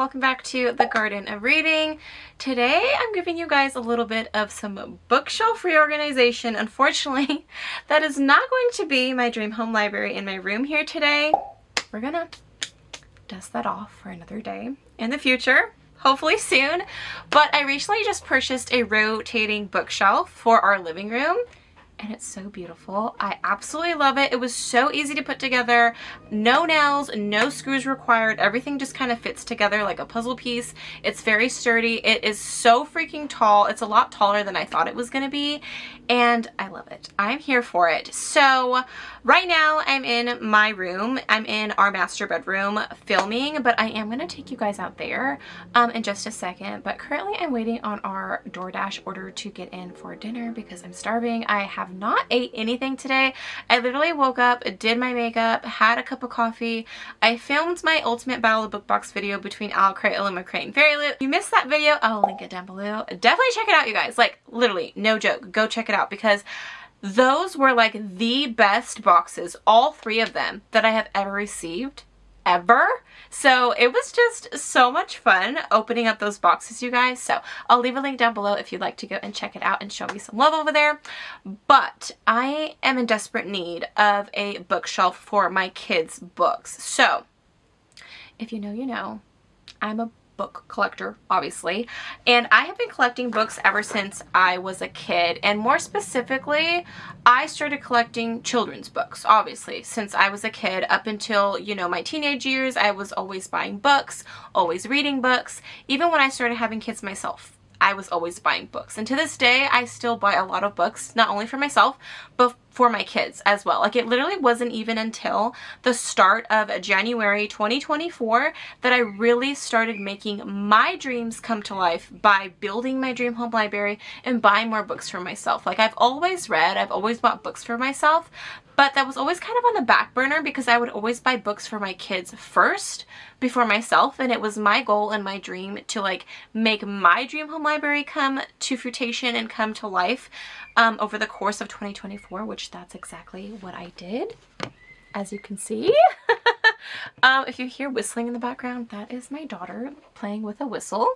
welcome back to the Garden of Reading. Today I'm giving you guys a little bit of some bookshelf reorganization. Unfortunately, that is not going to be my dream home library in my room here today. We're gonna dust that off for another day in the future, hopefully soon. But I recently just purchased a rotating bookshelf for our living room. And it's so beautiful. I absolutely love it. It was so easy to put together. No nails, no screws required. Everything just kind of fits together like a puzzle piece. It's very sturdy. It is so freaking tall. It's a lot taller than I thought it was going to be. And I love it. I'm here for it. So right now I'm in my room. I'm in our master bedroom filming, but I am going to take you guys out there in just a second. But currently I'm waiting on our DoorDash order to get in for dinner because I'm starving. I have not ate anything today. I literally woke up, did my makeup, had a cup of coffee. I filmed my Ultimate Battle of the Book Box video between Owl Crate, Illuma Crate, and Fairy Loot. If you missed that video, I'll link it down below. Definitely check it out, you guys. Like, literally, no joke. Go check it out because those were like the best boxes, all three of them, that I have ever received. Ever. So it was just so much fun opening up those boxes, you guys. So I'll leave a link down below if you'd like to go and check it out and show me some love over there. But I am in desperate need of a bookshelf for my kids' books. So if you know, you know. I'm a book collector, obviously, and I have been collecting books ever since I was a kid, and more specifically I started collecting children's books, obviously, since I was a kid up until, you know, my teenage years. I was always buying books, always reading books. Even when I started having kids myself, I was always buying books, and to this day I still buy a lot of books, not only for myself but for my kids as well. Like, it literally wasn't even until the start of January 2024 that I really started making my dreams come to life by building my dream home library and buying more books for myself. Like, I've always read, I've always bought books for myself, but that was always kind of on the back burner because I would always buy books for my kids first before myself, and it was my goal and my dream to like make my dream home library come to fruition and come to life over the course of 2024, which that's exactly what I did, as you can see. If you hear whistling in the background, that is my daughter playing with a whistle.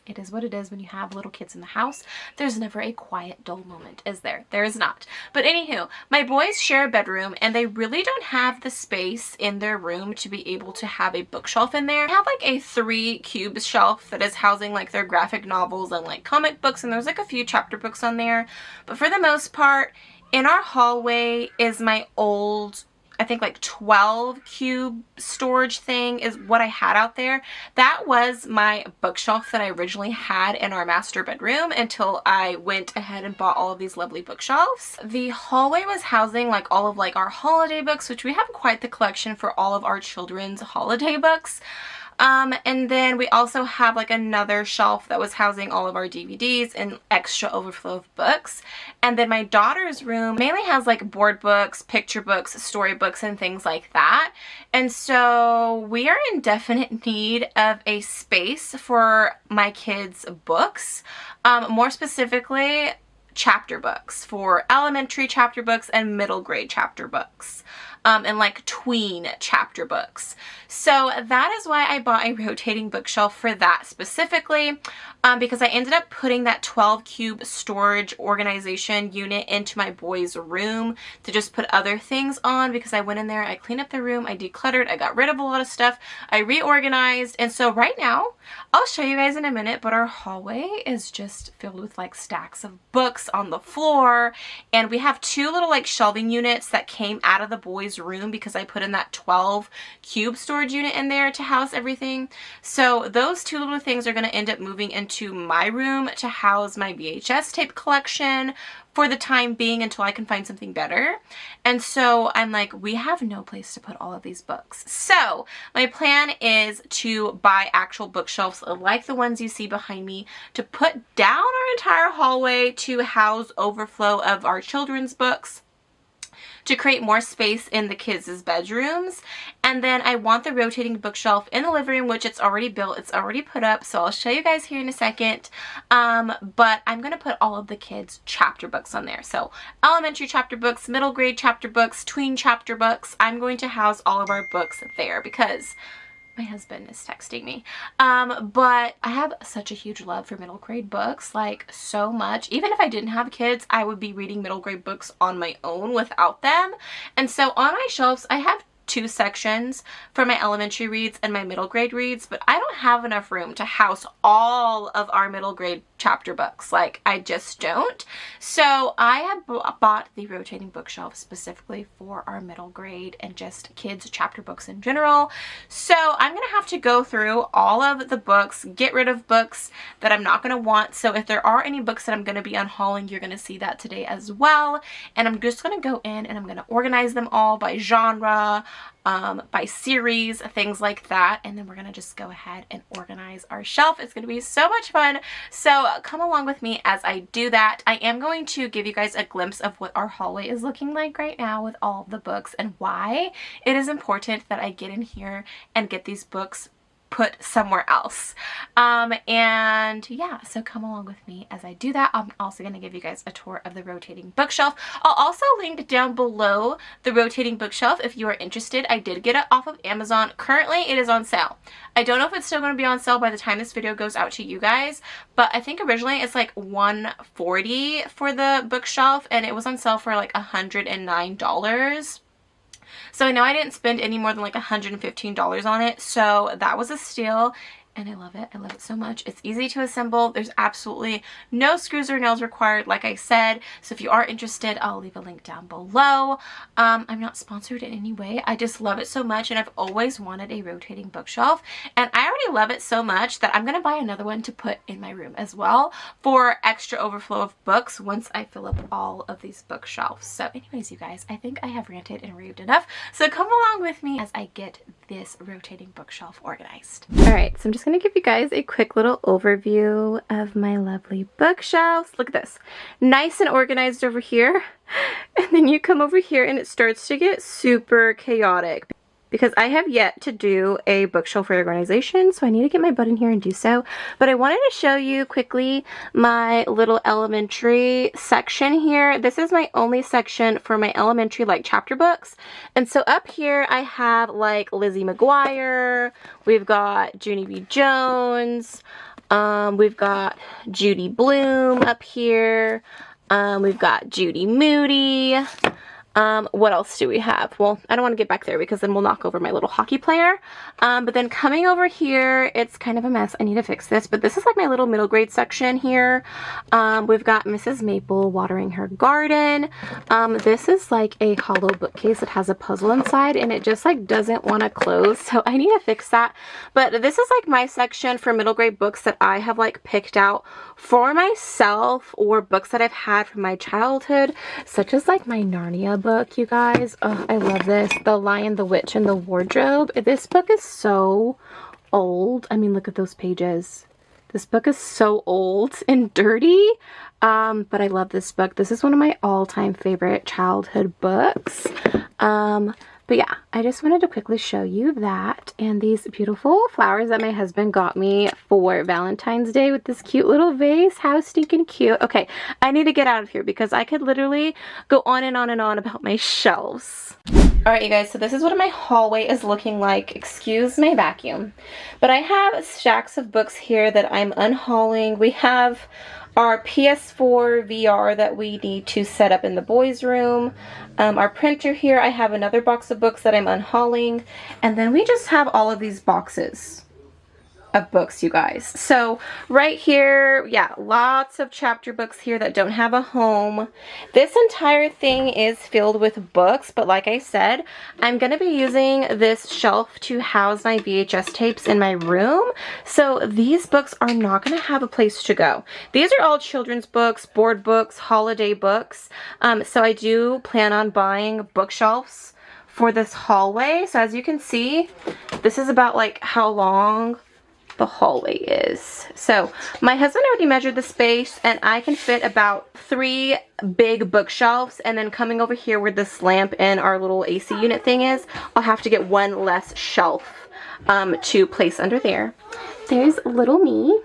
It is what it is when you have little kids in the house. There's never a quiet, dull moment, is there? There is not. But anywho, my boys share a bedroom, and they really don't have the space in their room to be able to have a bookshelf in there. I have like a 3-cube shelf that is housing like their graphic novels and like comic books, and there's like a few chapter books on there. But for the most part, in our hallway is my old, I think like 12-cube storage thing is what I had out there. That was my bookshelf that I originally had in our master bedroom until I went ahead and bought all of these lovely bookshelves. The hallway was housing like all of like our holiday books, which we have quite the collection for all of our children's holiday books. And then we also have like another shelf that was housing all of our DVDs and extra overflow of books. And then my daughter's room mainly has like board books, picture books, storybooks, and things like that. And so we are in definite need of a space for my kids' books. More specifically, chapter books, for elementary chapter books and middle grade chapter books. And like tween chapter books. So that is why I bought a rotating bookshelf for that specifically, because I ended up putting that 12-cube storage organization unit into my boys' room to just put other things on, because I went in there, I cleaned up the room, I decluttered, I got rid of a lot of stuff, I reorganized, and so right now, I'll show you guys in a minute, but our hallway is just filled with like stacks of books on the floor, and we have 2 little like shelving units that came out of the boys' room because I put in that 12-cube storage unit in there to house everything. So those 2 little things are going to end up moving into my room to house my VHS tape collection for the time being until I can find something better. And so I'm like, we have no place to put all of these books. So my plan is to buy actual bookshelves like the ones you see behind me to put down our entire hallway to house overflow of our children's books, to create more space in the kids' bedrooms. And then I want the rotating bookshelf in the living room, which it's already built, it's already put up, so I'll show you guys here in a second. But I'm gonna put all of the kids' chapter books on there. So elementary chapter books, middle grade chapter books, tween chapter books. I'm going to house all of our books there because My husband is texting me. But I have such a huge love for middle grade books, like so much. Even if I didn't have kids, I would be reading middle grade books on my own without them. And so on my shelves, I have two sections for my elementary reads and my middle grade reads, but I don't have enough room to house all of our middle grade chapter books. Like, I just don't. So I have bought the rotating bookshelf specifically for our middle grade and just kids chapter books in general. So I'm gonna have to go through all of the books, get rid of books that I'm not gonna want. So if there are any books that I'm gonna be unhauling, you're gonna see that today as well. And I'm just gonna go in and I'm gonna organize them all by genre, by series, things like that, and then we're gonna just go ahead and organize our shelf. It's gonna be so much fun, so come along with me as I do that. I am going to give you guys a glimpse of what our hallway is looking like right now with all of the books and why it is important that I get in here and get these books put somewhere else. And yeah, so come along with me as I do that. I'm also going to give you guys a tour of the rotating bookshelf. I'll also link down below the rotating bookshelf if you are interested. I did get it off of Amazon. Currently it is on sale. I don't know if it's still going to be on sale by the time this video goes out to you guys, but I think originally it's like $140 for the bookshelf and it was on sale for like $109. So I know I didn't spend any more than like $115 on it, so that was a steal. And I love it. I love it so much. It's easy to assemble. There's absolutely no screws or nails required, like I said. So if you are interested, I'll leave a link down below. I'm not sponsored in any way. I just love it so much, and I've always wanted a rotating bookshelf. And I already love it so much that I'm going to buy another one to put in my room as well for extra overflow of books once I fill up all of these bookshelves. So anyways, you guys, I think I have ranted and raved enough. So come along with me as I get this rotating bookshelf organized. All right, so I'm just going to give you guys a quick little overview of my lovely bookshelves. Look at this. Nice and organized over here. And then you come over here and it starts to get super chaotic because I have yet to do a bookshelf reorganization, so I need to get my butt in here and do so. But I wanted to show you quickly my little elementary section here. This is my only section for my elementary like chapter books. And so up here I have like Lizzie McGuire, we've got Junie B. Jones, we've got Judy Blume up here, we've got Judy Moody. What else do we have? Well, I don't want to get back there because then we'll knock over my little hockey player. But then coming over here, it's kind of a mess. I need to fix this. But this is like my little middle grade section here. We've got Mrs. Maple watering her garden. This is like a hollow bookcase that has a puzzle inside and it just like doesn't want to close. So I need to fix that. But this is like my section for middle grade books that I have like picked out for myself or books that I've had from my childhood, such as like my Narnia book, you guys. Oh, I love this. The Lion, the Witch, and the Wardrobe. This book is so old. I mean, look at those pages. This book is so old and dirty, but I love this book. This is one of my all-time favorite childhood books. But yeah, I just wanted to quickly show you that and these beautiful flowers that my husband got me for Valentine's Day with this cute little vase. How stinking cute. Okay, I need to get out of here because I could literally go on and on and on about my shelves. Alright, you guys, so this is what my hallway is looking like. Excuse my vacuum. But I have stacks of books here that I'm unhauling. We have our PS4 VR that we need to set up in the boys' room. Our printer here, I have another box of books that I'm unhauling. And then we just have all of these boxes of books, you guys. So right here, yeah, lots of chapter books here that don't have a home. This entire thing is filled with books, but like I said, I'm going to be using this shelf to house my VHS tapes in my room. So these books are not going to have a place to go. These are all children's books, board books, holiday books. So I do plan on buying bookshelves for this hallway. So as you can see, this is about like how long the hallway is. So my husband already measured the space and I can fit about 3 big bookshelves, and then coming over here where this lamp and our little AC unit thing is, I'll have to get one less shelf to place under there. There's little me.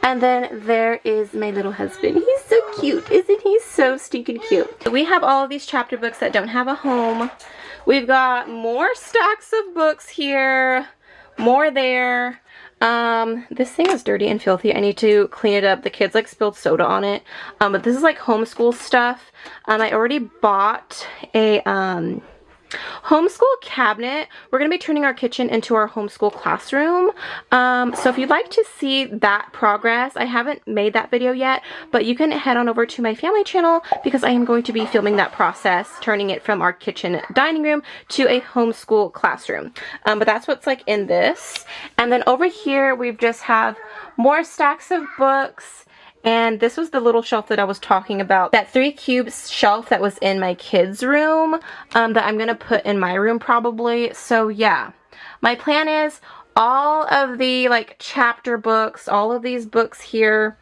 And then there is my little husband. He's so cute. Isn't he so stinking cute? We have all of these chapter books that don't have a home. We've got more stacks of books here. more there. This thing is dirty and filthy. I need to clean it up. The kids like spilled soda on it. But this is like homeschool stuff. I already bought a homeschool cabinet. We're going to be turning our kitchen into our homeschool classroom. So if you'd like to see that progress, I haven't made that video yet, but you can head on over to my family channel because I am going to be filming that process, turning it from our kitchen dining room to a homeschool classroom. But that's what's like in this. And then over here, we just have more stacks of books. And this was the little shelf that I was talking about. That 3 cubes shelf that was in my kids' room that I'm going to put in my room probably. So yeah, my plan is all of the like chapter books, all of these books here,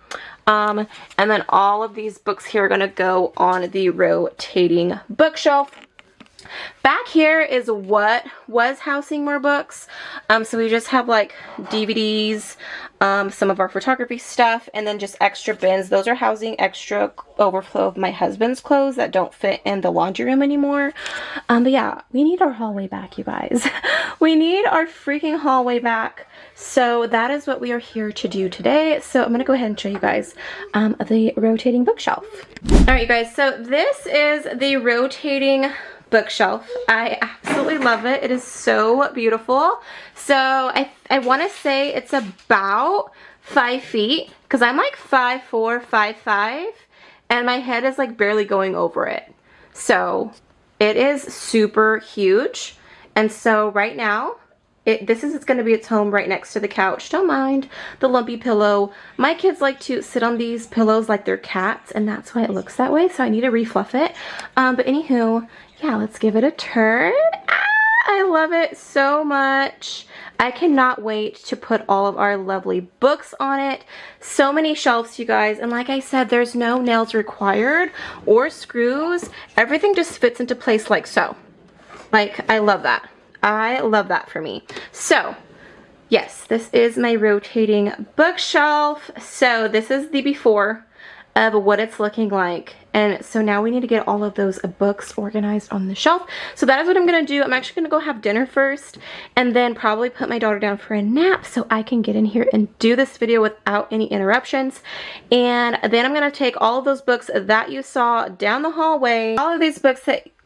and then all of these books here are going to go on the rotating bookshelf. Back here is what was housing more books. So we just have like DVDs, some of our photography stuff, and then just extra bins. Those are housing extra overflow of my husband's clothes that don't fit in the laundry room anymore. But yeah, we need our hallway back, you guys. We need our freaking hallway back. So that is what we are here to do today. So I'm going to go ahead and show you guys the rotating bookshelf. All right, you guys. So this is the rotating bookshelf. I absolutely love it. It is so beautiful. So I want to say it's about 5 feet because I'm like 5'4", 5'5", and my head is like barely going over it. So it is super huge. And so right now, this is going to be its home right next to the couch. Don't mind the lumpy pillow. My kids like to sit on these pillows like they're cats, and that's why it looks that way. So I need to refluff it. But anywho, yeah, let's give it a turn. I love it so much. I cannot wait to put all of our lovely books on it. So many shelves, you guys. And like I said, there's no nails required or screws. Everything just fits into place like so. Like, I love that. I love that for me. So, yes, this is my rotating bookshelf. So this is the before of what it's looking like. And so now we need to get all of those books organized on the shelf. So that is what I'm going to do. I'm actually going to go have dinner first and then probably put my daughter down for a nap so I can get in here and do this video without any interruptions. And then I'm going to take all of those books that you saw down the hallway, all of these books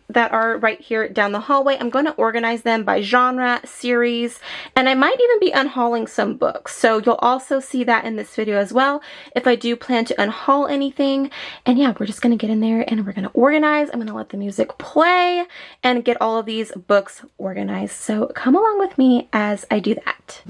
that are right here down the hallway. I'm going to organize them by genre, series, and I might even be unhauling some books. So you'll also see that in this video as well if I do plan to unhaul anything. And yeah, we're just going to get in there and we're going to organize. I'm going to let the music play and get all of these books organized. So come along with me as I do that.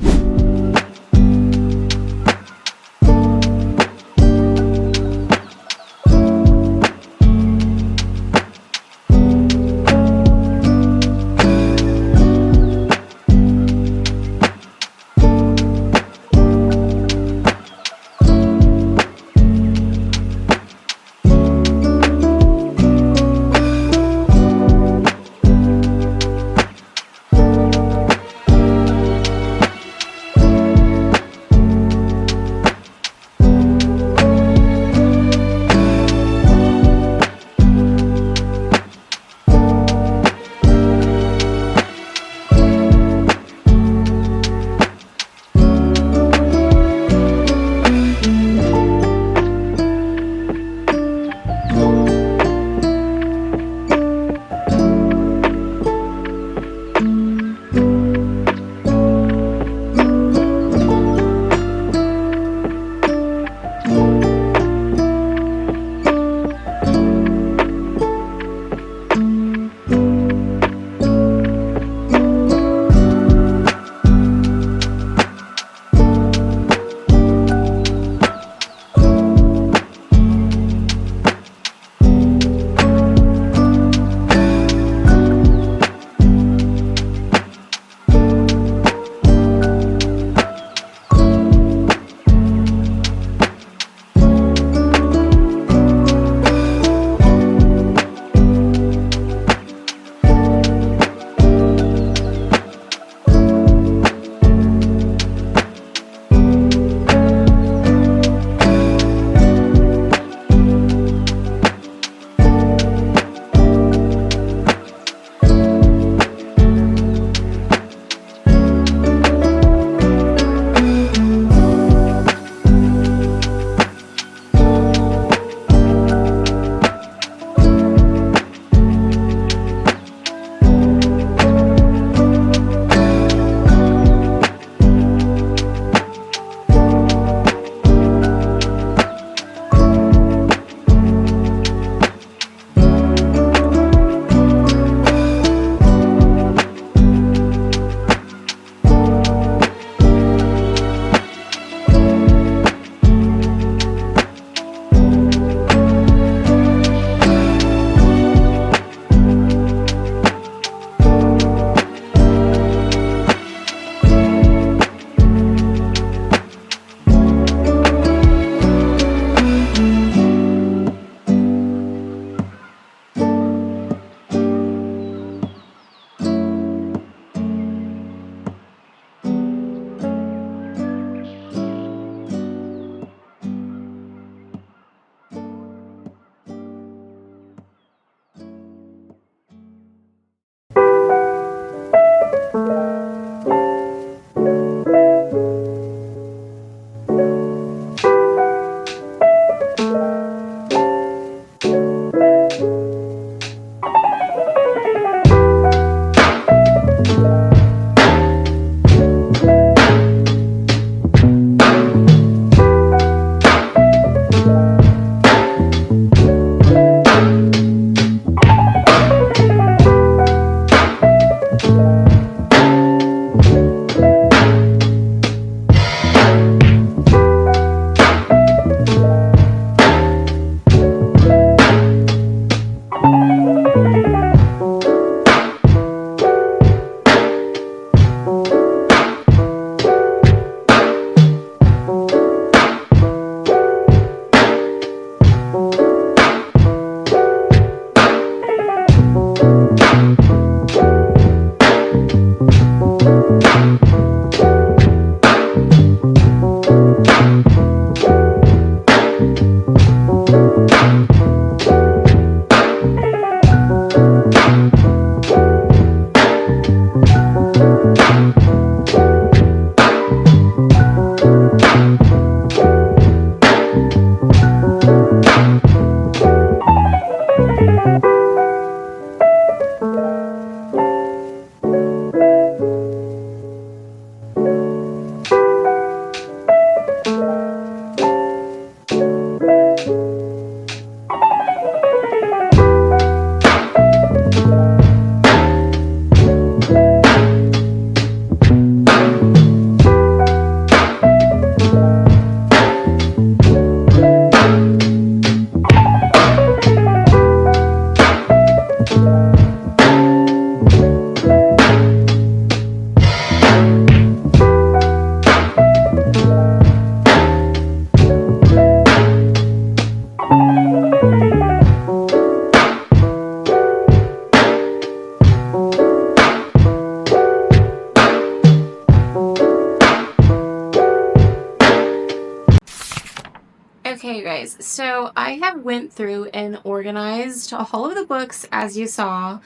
So I have went through and organized all of the books as you saw.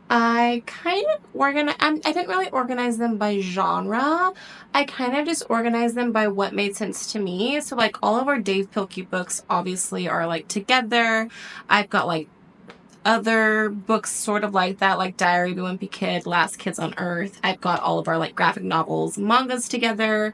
I kind of I didn't really organize them by genre. I kind of just organized them by what made sense to me. So like all of our Dave Pilkey books obviously are like together. I've got like other books sort of like that, like Diary of a Wimpy Kid, Last Kids on Earth. I've got all of our like graphic novels, mangas together.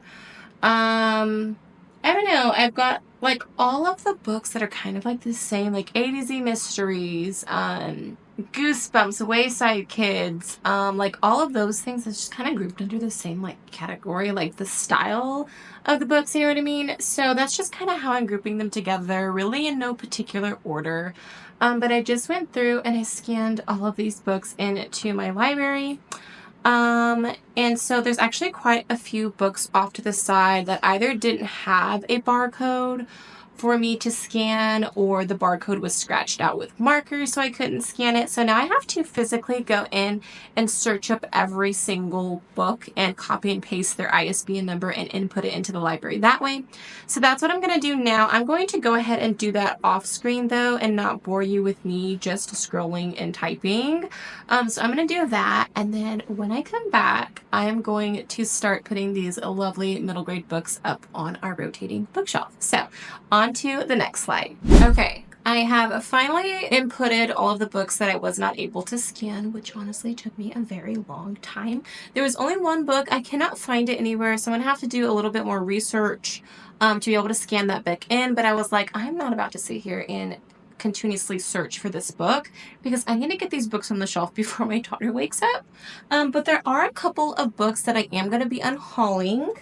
I don't know. I've got like all of the books that are kind of like the same, like A to Z Mysteries, Goosebumps, Wayside Kids, like all of those things that's just kind of grouped under the same like category, like the style of the books, you know what I mean? So that's just kind of how I'm grouping them together, really in no particular order. But I just went through and I scanned all of these books into my library. And so there's actually quite a few books off to the side that either didn't have a barcode for me to scan, or the barcode was scratched out with markers so I couldn't scan it. So now I have to physically go in and search up every single book and copy and paste their ISBN number and input it into the library that way. So that's what I'm going to do now. I'm going to go ahead and do that off screen though and not bore you with me just scrolling and typing. So I'm going to do that, and then when I come back I am going to start putting these lovely middle grade books up on our rotating bookshelf. So on to the next slide. Okay, I have finally inputted all of the books that I was not able to scan, which honestly took me a very long time. There was only one book. I cannot find it anywhere, so I'm gonna have to do a little bit more research to be able to scan that book in, but I was like, I'm not about to sit here and continuously search for this book because I need to get these books on the shelf before my daughter wakes up. But there are a couple of books that I am going to be unhauling.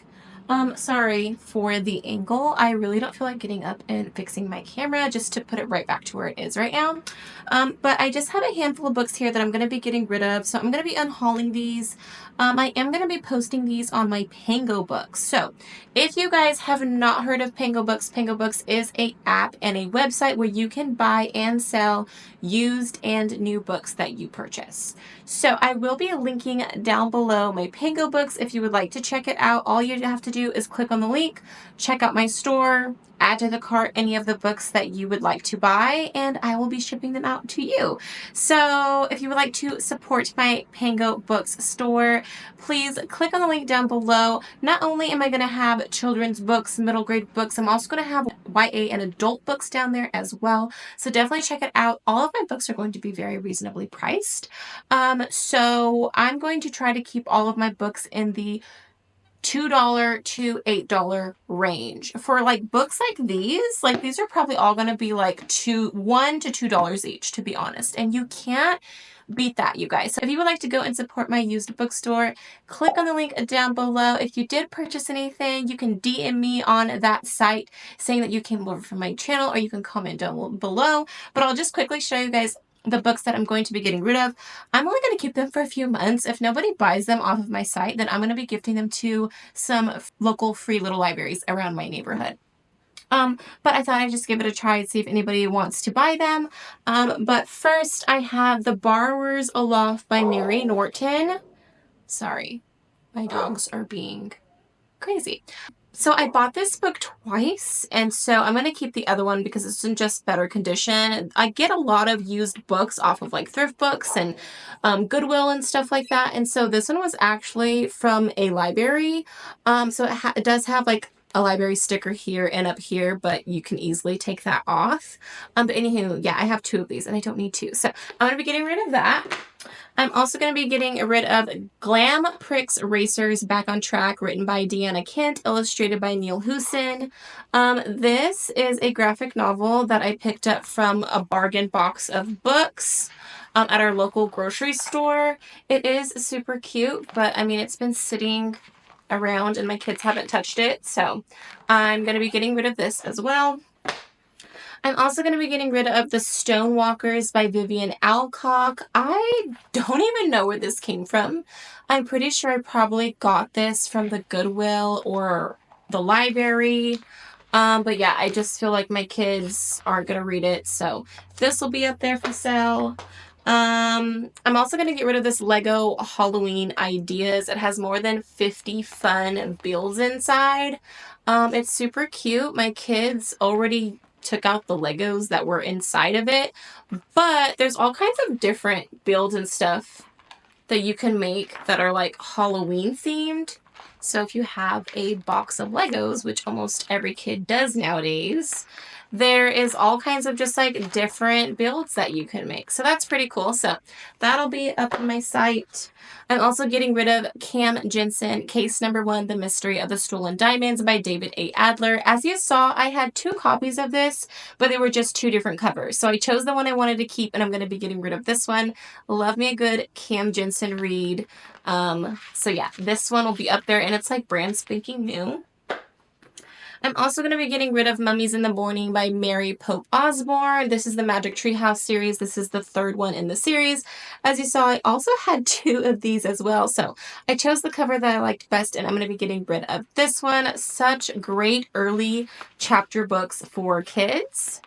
Sorry for the angle. I really don't feel like getting up and fixing my camera just to put it right back to where it is right now. But I just have a handful of books here that I'm going to be getting rid of. So I'm going to be unhauling these. I am going to be posting these on my Pangobooks. So if you guys have not heard of Pangobooks, Pangobooks is an app and a website where you can buy and sell used and new books that you purchase. So I will be linking down below my Pangobooks if you would like to check it out. All you have to do is click on the link, check out my store, add to the cart any of the books that you would like to buy, and I will be shipping them out to you. So if you would like to support my Pangobooks store, please click on the link down below. Not only am I going to have children's books, middle grade books, I'm also going to have YA and adult books down there as well. So definitely check it out. All of my books are going to be very reasonably priced. So I'm going to try to keep all of my books in the $2 to $8 range. For like books like these are probably all going to be like $1 to $2 each, to be honest. And you can't beat that, you guys. So if you would like to go and support my used bookstore, click on the link down below. If you did purchase anything, you can DM me on that site saying that you came over from my channel, or you can comment down below. But I'll just quickly show you guys the books that I'm going to be getting rid of. I'm only going to keep them for a few months. If nobody buys them off of my site, then I'm going to be gifting them to some local free little libraries around my neighborhood. But I thought I'd just give it a try and see if anybody wants to buy them. But first I have The Borrower's Aloft by Mary Norton. Sorry, my dogs are being crazy. So I bought this book twice, and so I'm going to keep the other one because it's in just better condition. I get a lot of used books off of like Thriftbooks and Goodwill and stuff like that, and so this one was actually from a library. So it does have like a library sticker here and up here, but you can easily take that off. But anywho, yeah, I have two of these and I don't need two. So I'm going to be getting rid of that. I'm also going to be getting rid of Glam Pricks Racers Back on Track, written by Deanna Kent, illustrated by Neil Huson. This is a graphic novel that I picked up from a bargain box of books at our local grocery store. It is super cute, but I mean, it's been sitting around and my kids haven't touched it, so I'm going to be getting rid of this as well. I'm also going to be getting rid of The Stonewalkers by Vivian Alcock. I don't even know where this came from. I'm pretty sure I probably got this from the Goodwill or the library. But yeah, I just feel like my kids aren't going to read it, so this will be up there for sale. I'm also going to get rid of this Lego Halloween Ideas. It has more than 50 fun builds inside. It's super cute. My kids already took out the Legos that were inside of it. But there's all kinds of different builds and stuff that you can make that are like Halloween themed. So if you have a box of Legos, which almost every kid does nowadays, there is all kinds of just like different builds that you can make. So that's pretty cool. So that'll be up on my site. I'm also getting rid of Cam Jensen, Case Number 1, The Mystery of the Stolen Diamonds by David A. Adler. As you saw, I had 2 copies of this, but they were just 2 different covers. So I chose the one I wanted to keep, and I'm going to be getting rid of this one. Love me a good Cam Jensen read. So yeah, this one will be up there, and it's like brand spanking new. I'm also going to be getting rid of Mummies in the Morning by Mary Pope Osborne. This is the Magic Treehouse series. This is the 3rd one in the series. As you saw, I also had 2 of these as well. So I chose the cover that I liked best, and I'm going to be getting rid of this one. Such great early chapter books for kids.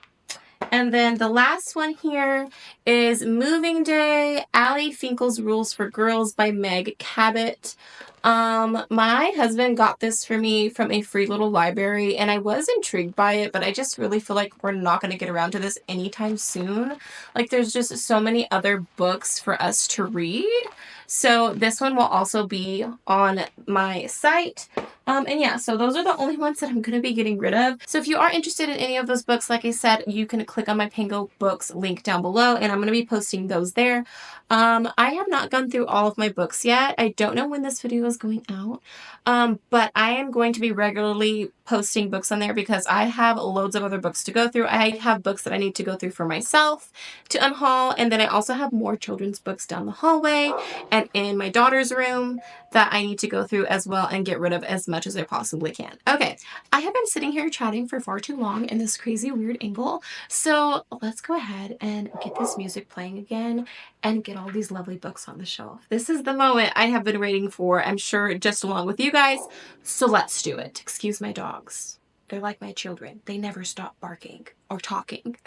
And then the last one here is Moving Day, Allie Finkel's Rules for Girls by Meg Cabot. My husband got this for me from a free little library, and I was intrigued by it, but I just really feel like we're not going to get around to this anytime soon. Like, there's just so many other books for us to read. So this one will also be on my site. And yeah, so those are the only ones that I'm going to be getting rid of. So if you are interested in any of those books, like I said, you can click on my Pangobooks link down below, and I'm going to be posting those there. I have not gone through all of my books yet. I don't know when this video is going out, but I am going to be regularly posting books on there because I have loads of other books to go through. I have books that I need to go through for myself to unhaul, and then I also have more children's books down the hallway and in my daughter's room that I need to go through as well and get rid of as much as I possibly can. Okay, I have been sitting here chatting for far too long in this crazy weird angle, so let's go ahead and get this music playing again and get all these lovely books on the shelf. This is the moment I have been waiting for, I'm sure, just along with you guys, so let's do it. Excuse my dogs. They're like my children. They never stop barking or talking.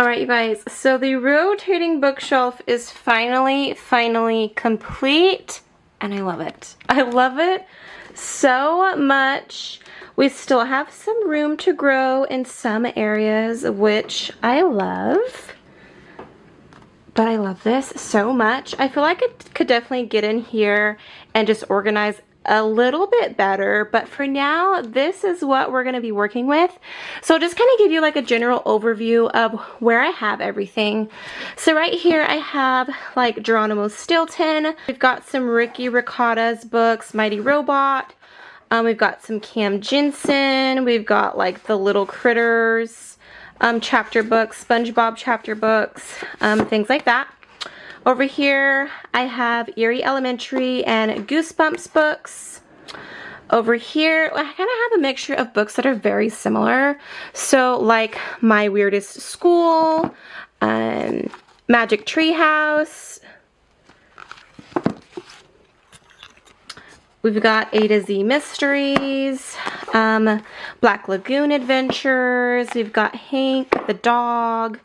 Alright, you guys, so the rotating bookshelf is finally complete, and I love it. I love it so much. We still have some room to grow in some areas, which I love. But I love this so much. I feel like it could definitely get in here and just organize a little bit better, but for now this is what we're going to be working with. So I'll just kind of give you like a general overview of where I have everything. So right here I have like Geronimo Stilton. We've got some Ricky Ricotta's books, Mighty Robot. We've got some Cam Jensen. We've got like the Little Critters chapter books, SpongeBob chapter books, things like that. Over here, I have Erie Elementary and Goosebumps books. Over here, I kind of have a mixture of books that are very similar. So, like My Weirdest School, Magic Treehouse. We've got A to Z Mysteries, Black Lagoon Adventures. We've got Hank the Dog.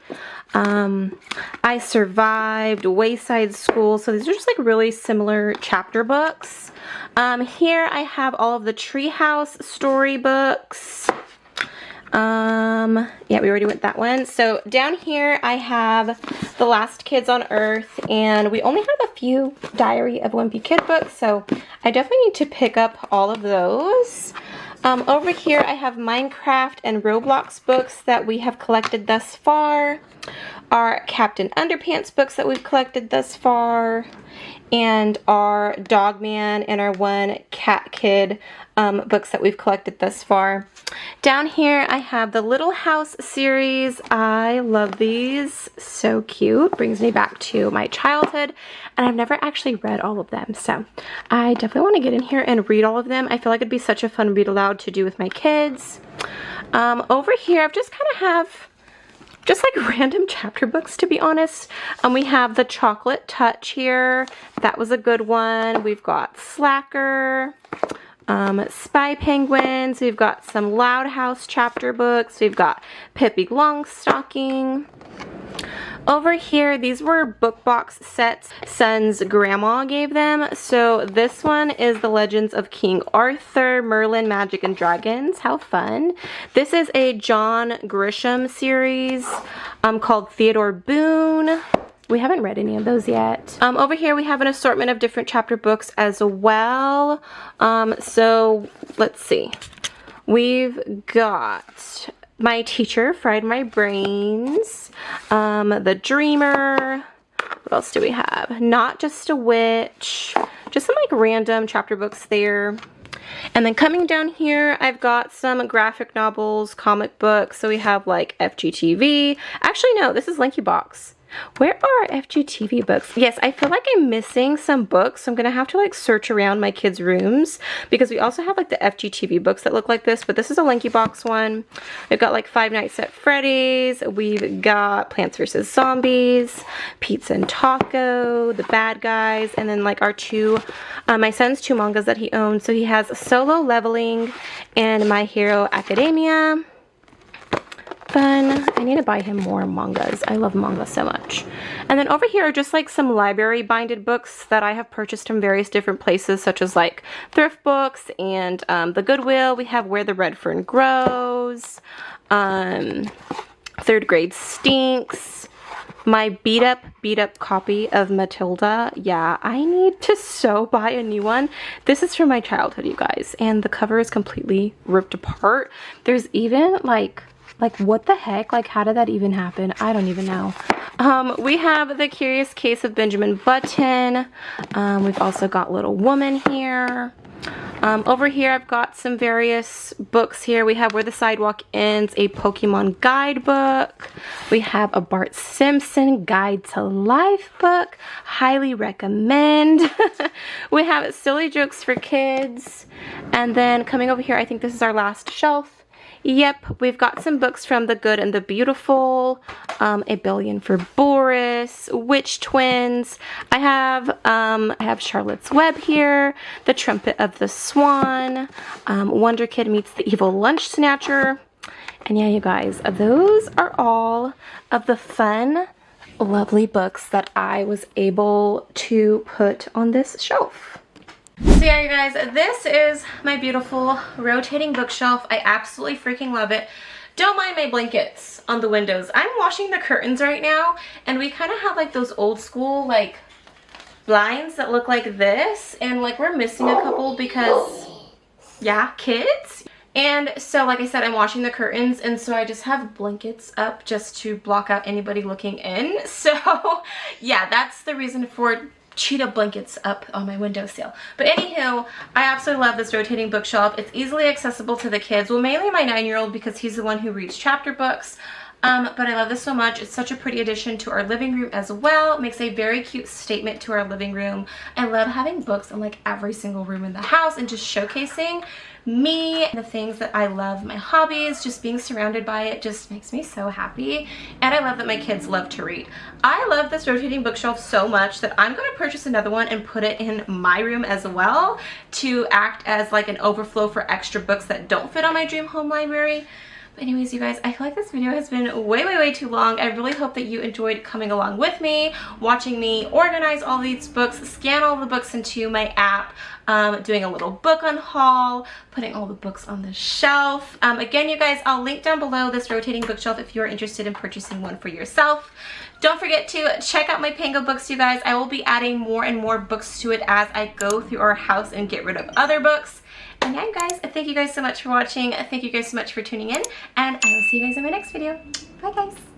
I Survived, Wayside School. So these are just like really similar chapter books. Here I have all of the Treehouse storybooks. Yeah, we already went that one. So down here I have The Last Kids on Earth, and we only have a few Diary of a Wimpy Kid books, so I definitely need to pick up all of those. Over here I have Minecraft and Roblox books that we have collected thus far. Our Captain Underpants books that we've collected thus far. And our Dogman and our One Cat Kid books that we've collected thus far. Down here I have the Little House series. I love these. So cute. Brings me back to my childhood. And I've never actually read all of them. So I definitely want to get in here and read all of them. I feel like it'd be such a fun read aloud to do with my kids. Over here I've just kind of have just like random chapter books, to be honest. We have the Chocolate Touch here. That was a good one. We've got Slacker, Spy Penguins. We've got some Loud House chapter books. We've got Pippi Longstocking. Over here, these were book box sets Son's grandma gave them. So this one is The Legends of King Arthur, Merlin, Magic and Dragons. How fun. This is a John Grisham series called Theodore Boone. We haven't read any of those yet. Over here we have an assortment of different chapter books as well. So let's see. We've got My Teacher Fried My Brains, The Dreamer. What else do we have? Not Just a Witch. Just some like random chapter books there. And then coming down here, I've got some graphic novels, comic books. So we have like FGTV. Actually, no, this is Linky Box. Where are FGTV books? Yes, I feel like I'm missing some books, so I'm gonna have to like search around my kids' rooms, because we also have like the FGTV books that look like this, but this is a Linky Box one. We've got like Five Nights at Freddy's. We've got Plants vs. Zombies, Pizza and Taco, The Bad Guys, and then like our my son's two mangas that he owns. So he has Solo Leveling and My Hero Academia. Fun. I need to buy him more mangas. I love manga so much. And then over here are just like some library binded books that I have purchased from various different places, such as like Thriftbooks and the Goodwill. We have Where the Red Fern Grows, Third Grade Stinks, my beat up copy of Matilda. Yeah, I need to so buy a new one. This is from my childhood, you guys, and the cover is completely ripped apart. There's even like what the heck? Like, how did that even happen? I don't even know. We have The Curious Case of Benjamin Button. We've also got Little Woman here. Over here, I've got some various books here. We have Where the Sidewalk Ends, a Pokemon guidebook. We have a Bart Simpson Guide to Life book. Highly recommend. We have Silly Jokes for Kids. And then coming over here, I think this is our last shelf. Yep, we've got some books from The Good and the Beautiful, A Billion for Boris, Witch Twins. I have Charlotte's Web here, The Trumpet of the Swan, Wonder Kid Meets the Evil Lunch Snatcher, And yeah, you guys, those are all of the fun, lovely books that I was able to put on this shelf. So yeah, you guys, this is my beautiful rotating bookshelf. I absolutely freaking love it. Don't mind my blankets on the windows. I'm washing the curtains right now, and we kind of have like those old school like blinds that look like this, and like we're missing a couple because, yeah, kids. And so like I said, I'm washing the curtains, and so I just have blankets up just to block out anybody looking in. So yeah, that's the reason for cheetah blankets up on my windowsill. But anywho, I absolutely love this rotating bookshelf. It's easily accessible to the kids. Well, mainly my 9-year-old, because he's the one who reads chapter books. But I love this so much. It's such a pretty addition to our living room as well. It makes a very cute statement to our living room. I love having books in like every single room in the house and just showcasing me and the things that I love, my hobbies. Just being surrounded by it just makes me so happy. And I love that my kids love to read. I love this rotating bookshelf so much that I'm going to purchase another one and put it in my room as well to act as like an overflow for extra books that don't fit on my dream home library. But anyways, you guys, I feel like this video has been way too long. I really hope that you enjoyed coming along with me, watching me organize all these books, scan all the books into my app, doing a little book unhaul, putting all the books on the shelf. Again, you guys, I'll link down below this rotating bookshelf if you're interested in purchasing one for yourself. Don't forget to check out my Pangobooks, you guys. I will be adding more and more books to it as I go through our house and get rid of other books. And yeah, guys, thank you guys so much for watching. Thank you guys so much for tuning in, and I will see you guys in my next video. Bye, guys.